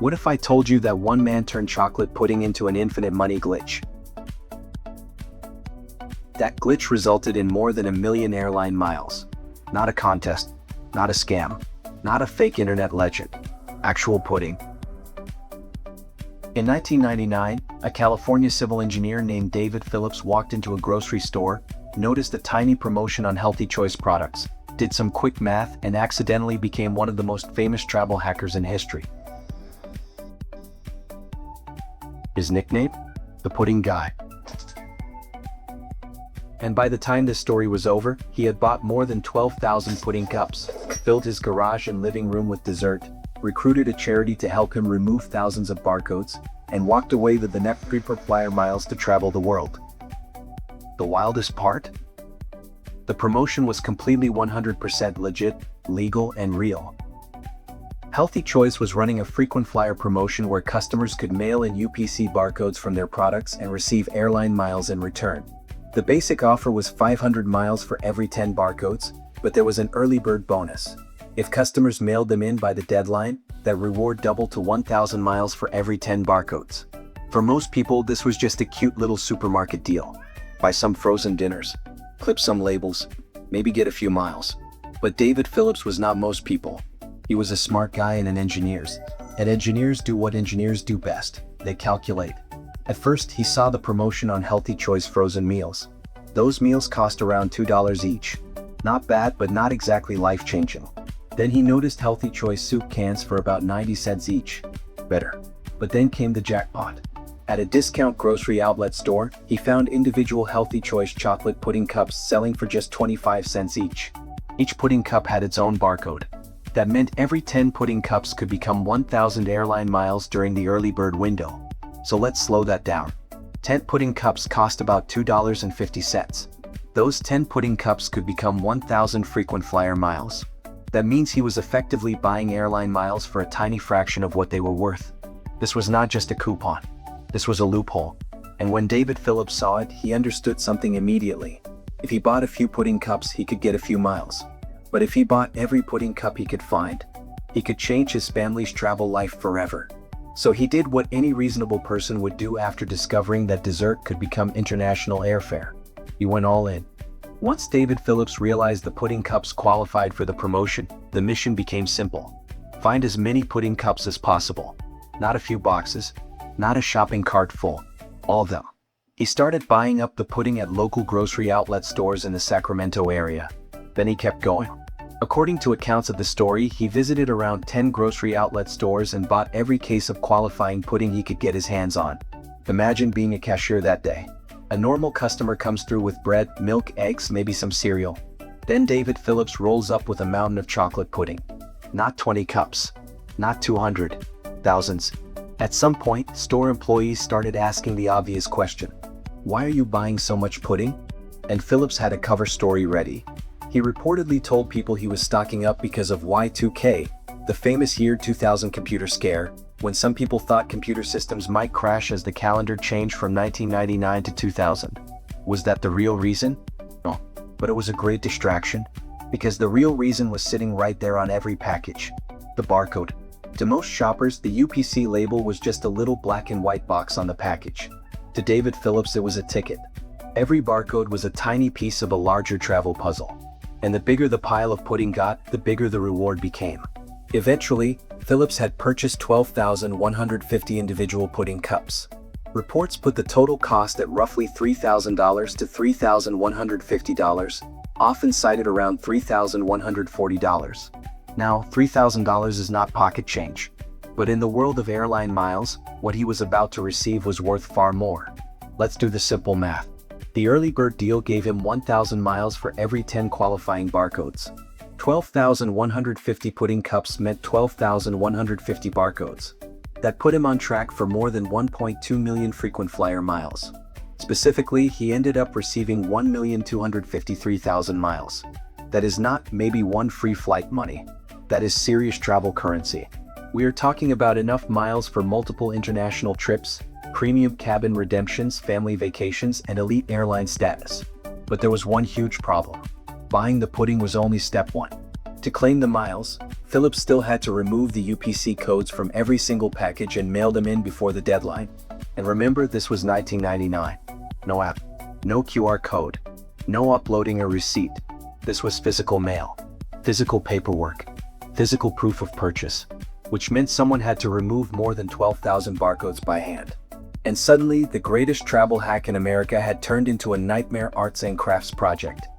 What if I told you that one man turned chocolate pudding into an infinite money glitch? That glitch resulted in more than 1 million airline miles. Not a contest, not a scam, not a fake internet legend. Actual pudding. In 1999, a California civil engineer named David Phillips walked into a grocery store, noticed a tiny promotion on healthy choice products, did some quick math, and accidentally became one of the most famous travel hackers in history. His nickname? The Pudding Guy. And by the time this story was over, he had bought more than 12,000 pudding cups, filled his garage and living room with dessert, recruited a charity to help him remove thousands of barcodes, and walked away with the net frequent flyer miles to travel the world. The wildest part? The promotion was completely 100% legit, legal, and real. Healthy Choice was running a frequent flyer promotion where customers could mail in UPC barcodes from their products and receive airline miles in return. The basic offer was 500 miles for every 10 barcodes, but there was an early bird bonus. If customers mailed them in by the deadline, that reward doubled to 1,000 miles for every 10 barcodes. For most people, this was just a cute little supermarket deal. Buy some frozen dinners, clip some labels, maybe get a few miles. But David Phillips was not most people. He was a smart guy and engineers do what engineers do best. They calculate. At first, he saw the promotion on Healthy Choice frozen meals. Those meals cost around $2 each. Not bad, but not exactly life-changing. Then he noticed Healthy Choice soup cans for about 90 cents each. Better. But then came the jackpot. At a discount grocery outlet store, he found individual Healthy Choice chocolate pudding cups selling for just 25 cents each. Each pudding cup had its own barcode. That meant every 10 pudding cups could become 1,000 airline miles during the early bird window. So let's slow that down. 10 pudding cups cost about $2.50. Those 10 pudding cups could become 1,000 frequent flyer miles. That means he was effectively buying airline miles for a tiny fraction of what they were worth. This was not just a coupon. This was a loophole. And when David Phillips saw it, he understood something immediately. If he bought a few pudding cups, he could get a few miles. But if he bought every pudding cup he could find, he could change his family's travel life forever. So he did what any reasonable person would do after discovering that dessert could become international airfare. He went all in. Once David Phillips realized the pudding cups qualified for the promotion, the mission became simple. Find as many pudding cups as possible. Not a few boxes, not a shopping cart full. All of them. He started buying up the pudding at local grocery outlet stores in the Sacramento area. Then he kept going. According to accounts of the story, he visited around 10 grocery outlet stores and bought every case of qualifying pudding he could get his hands on. Imagine being a cashier that day. A normal customer comes through with bread, milk, eggs, maybe some cereal. Then David Phillips rolls up with a mountain of chocolate pudding. Not 20 cups. Not 200. Thousands. At some point, store employees started asking the obvious question. Why are you buying so much pudding? And Phillips had a cover story ready. He reportedly told people he was stocking up because of Y2K, the famous year 2000 computer scare, when some people thought computer systems might crash as the calendar changed from 1999 to 2000. Was that the real reason? No, but it was a great distraction, because the real reason was sitting right there on every package. The barcode. To most shoppers, the UPC label was just a little black and white box on the package. To David Phillips, it was a ticket. Every barcode was a tiny piece of a larger travel puzzle. And the bigger the pile of pudding got, the bigger the reward became. Eventually, Phillips had purchased 12,150 individual pudding cups. Reports put the total cost at roughly $3,000 to $3,150, often cited around $3,140. Now, $3,000 is not pocket change. But in the world of airline miles, what he was about to receive was worth far more. Let's do the simple math. The early bird deal gave him 1,000 miles for every 10 qualifying barcodes. 12,150 pudding cups meant 12,150 barcodes. That put him on track for more than 1.2 million frequent flyer miles. Specifically, he ended up receiving 1,253,000 miles. That is not maybe one free flight money. That is serious travel currency. We are talking about enough miles for multiple international trips, premium cabin redemptions, family vacations, and elite airline status. But there was one huge problem. Buying the pudding was only step one. To claim the miles, Phillips still had to remove the UPC codes from every single package and mail them in before the deadline. And remember, this was 1999. No app, no QR code, no uploading a receipt. This was physical mail, physical paperwork, physical proof of purchase, which meant someone had to remove more than 12,000 barcodes by hand. And suddenly, the greatest travel hack in America had turned into a nightmare arts and crafts project.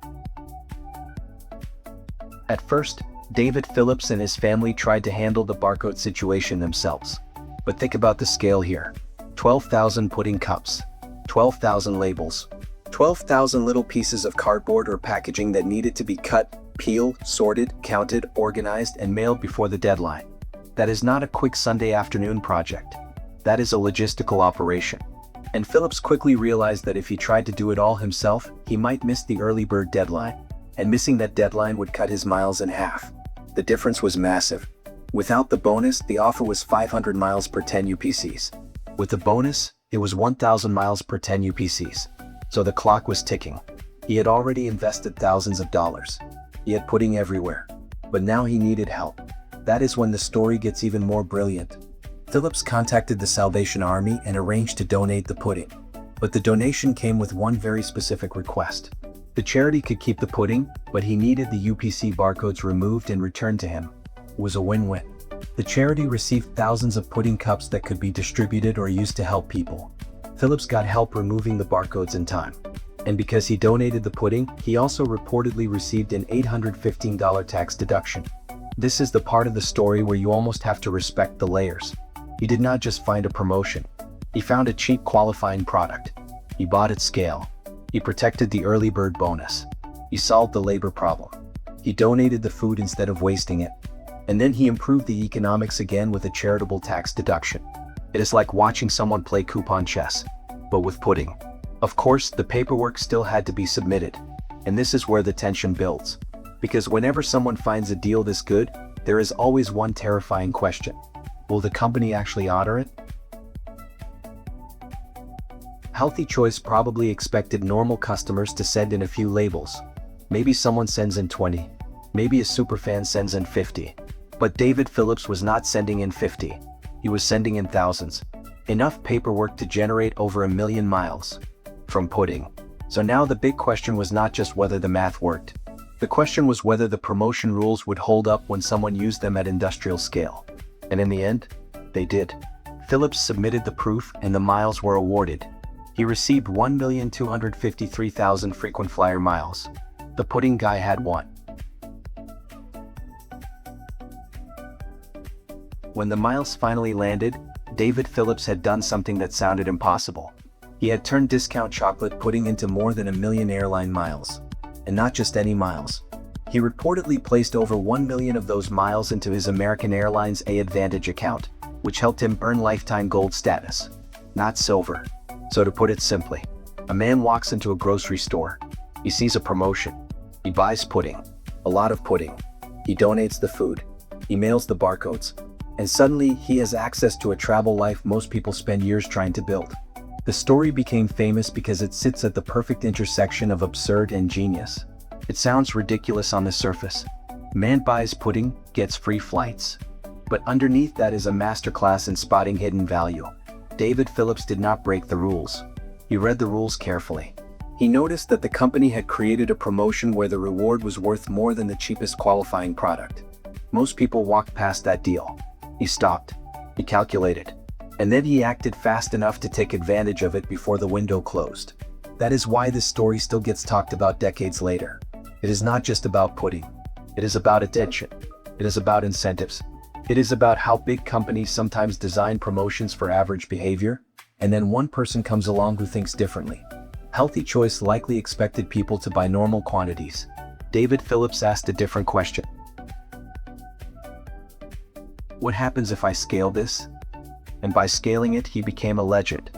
At first, David Phillips and his family tried to handle the barcode situation themselves. But think about the scale here. 12,000 pudding cups, 12,000 labels, 12,000 little pieces of cardboard or packaging that needed to be cut, peeled, sorted, counted, organized, and mailed before the deadline. That is not a quick Sunday afternoon project. That is a logistical operation. And Phillips quickly realized that if he tried to do it all himself, he might miss the early bird deadline. And missing that deadline would cut his miles in half. The difference was massive. Without the bonus, the offer was 500 miles per 10 UPCs. With the bonus, it was 1,000 miles per 10 UPCs. So the clock was ticking. He had already invested thousands of dollars. He had pudding everywhere. But now he needed help. That is when the story gets even more brilliant. Phillips contacted the Salvation Army and arranged to donate the pudding. But the donation came with one very specific request. The charity could keep the pudding, but he needed the UPC barcodes removed and returned to him. It was a win-win. The charity received thousands of pudding cups that could be distributed or used to help people. Phillips got help removing the barcodes in time. And because he donated the pudding, he also reportedly received an $815 tax deduction. This is the part of the story where you almost have to respect the layers. He did not just find a promotion. He found a cheap qualifying product. He bought at scale. He protected the early bird bonus. He solved the labor problem. He donated the food instead of wasting it. And then he improved the economics again with a charitable tax deduction. It is like watching someone play coupon chess, but with pudding. Of course, the paperwork still had to be submitted. And this is where the tension builds. Because whenever someone finds a deal this good, there is always one terrifying question. Will the company actually honor it? Healthy Choice probably expected normal customers to send in a few labels. Maybe someone sends in 20. Maybe a superfan sends in 50. But David Phillips was not sending in 50. He was sending in thousands. Enough paperwork to generate over 1 million miles from pudding. So now the big question was not just whether the math worked. The question was whether the promotion rules would hold up when someone used them at industrial scale. And in the end, they did. Phillips submitted the proof and the miles were awarded. He received 1,253,000 frequent flyer miles. The pudding guy had one. When the miles finally landed, David Phillips had done something that sounded impossible. He had turned discount chocolate pudding into more than 1 million airline miles. And not just any miles. He reportedly placed over 1 million of those miles into his American Airlines AAdvantage account, which helped him earn lifetime gold status, not silver. So to put it simply, a man walks into a grocery store. He sees a promotion. He buys pudding, a lot of pudding. He donates the food. He mails the barcodes. And suddenly he has access to a travel life most people spend years trying to build. The story became famous because it sits at the perfect intersection of absurd and genius. It sounds ridiculous on the surface. Man buys pudding, gets free flights. But underneath that is a masterclass in spotting hidden value. David Phillips did not break the rules. He read the rules carefully. He noticed that the company had created a promotion where the reward was worth more than the cheapest qualifying product. Most people walked past that deal. He stopped. He calculated. And then he acted fast enough to take advantage of it before the window closed. That is why this story still gets talked about decades later. It is not just about pudding. It is about attention. It is about incentives. It is about how big companies sometimes design promotions for average behavior, and then one person comes along who thinks differently. Healthy Choice likely expected people to buy normal quantities. David Phillips asked a different question. What happens if I scale this? And by scaling it, he became a legend.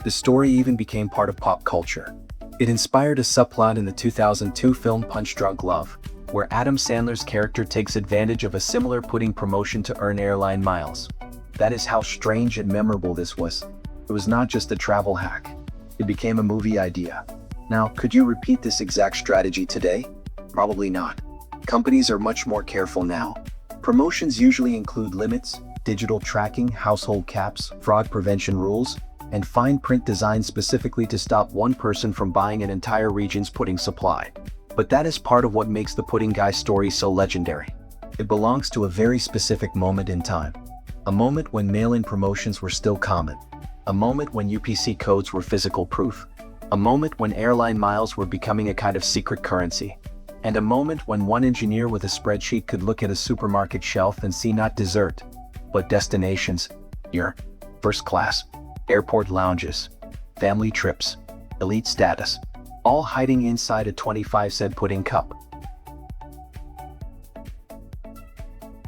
The story even became part of pop culture. It inspired a subplot in the 2002 film Punch Drunk Love, where Adam Sandler's character takes advantage of a similar pudding promotion to earn airline miles. That is how strange and memorable this was. It was not just a travel hack. It became a movie idea. Now, could you repeat this exact strategy today? Probably not. Companies are much more careful now. Promotions usually include limits, digital tracking, household caps, fraud prevention rules, and fine print designed specifically to stop one person from buying an entire region's pudding supply. But that is part of what makes the pudding guy story so legendary. It belongs to a very specific moment in time. A moment when mail-in promotions were still common. A moment when UPC codes were physical proof. A moment when airline miles were becoming a kind of secret currency. And a moment when one engineer with a spreadsheet could look at a supermarket shelf and see not dessert, but destinations, your first class, airport lounges, family trips, elite status, all hiding inside a 25-cent pudding cup.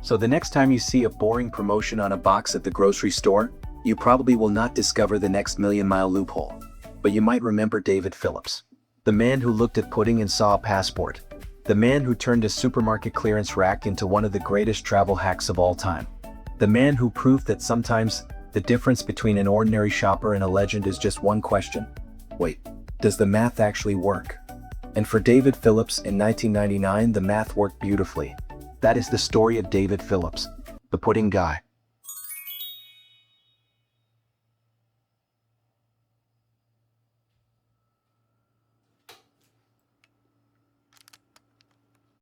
So the next time you see a boring promotion on a box at the grocery store, you probably will not discover the next million-mile loophole. But you might remember David Phillips, the man who looked at pudding and saw a passport, the man who turned a supermarket clearance rack into one of the greatest travel hacks of all time, the man who proved that sometimes the difference between an ordinary shopper and a legend is just one question. Wait, does the math actually work? And for David Phillips in 1999, the math worked beautifully. That is the story of David Phillips, the pudding guy.